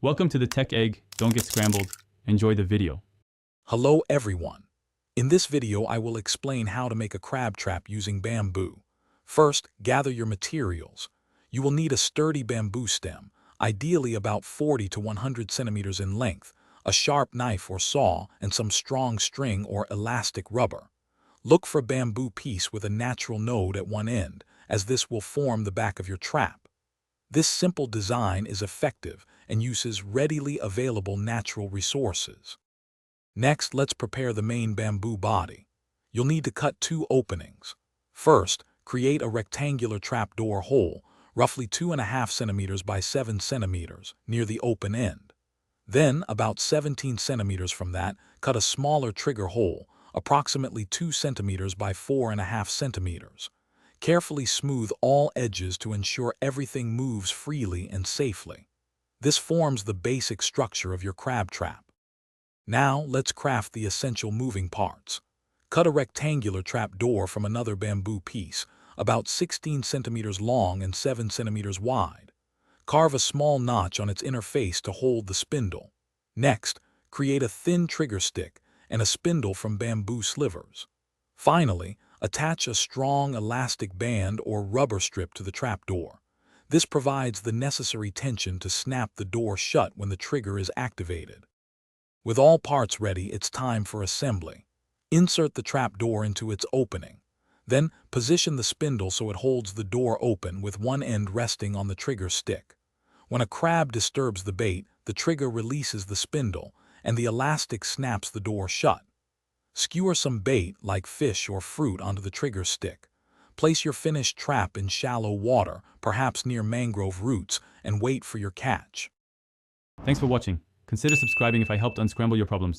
Welcome to the Tech Egg. Don't get scrambled. Enjoy the video. Hello everyone. In this video I will explain how to make a crab trap using bamboo. First, gather your materials. You will need a sturdy bamboo stem, ideally about 40 to 100 centimeters in length, a sharp knife or saw, and some strong string or elastic rubber. Look for a bamboo piece with a natural node at one end, as this will form the back of your trap. This simple design is effective and uses readily available natural resources. Next, let's prepare the main bamboo body. You'll need to cut two openings. First, create a rectangular trapdoor hole, roughly 2.5 centimeters by 7 centimeters, near the open end. Then, about 17 centimeters from that, cut a smaller trigger hole, approximately 2 centimeters by 4.5 centimeters. Carefully smooth all edges to ensure everything moves freely and safely. This forms the basic structure of your crab trap. Now, let's craft the essential moving parts. Cut a rectangular trap door from another bamboo piece, about 16 centimeters long and 7 centimeters wide. Carve a small notch on its inner face to hold the spindle. Next, create a thin trigger stick and a spindle from bamboo slivers. Finally, attach a strong elastic band or rubber strip to the trapdoor. This provides the necessary tension to snap the door shut when the trigger is activated. With all parts ready, it's time for assembly. Insert the trapdoor into its opening. Then, position the spindle so it holds the door open with one end resting on the trigger stick. When a crab disturbs the bait, the trigger releases the spindle, and the elastic snaps the door shut. Skewer some bait, like fish or fruit, onto the trigger stick. Place your finished trap in shallow water, perhaps near mangrove roots, and wait for your catch. Thanks for watching. Consider subscribing if I helped unscramble your problems.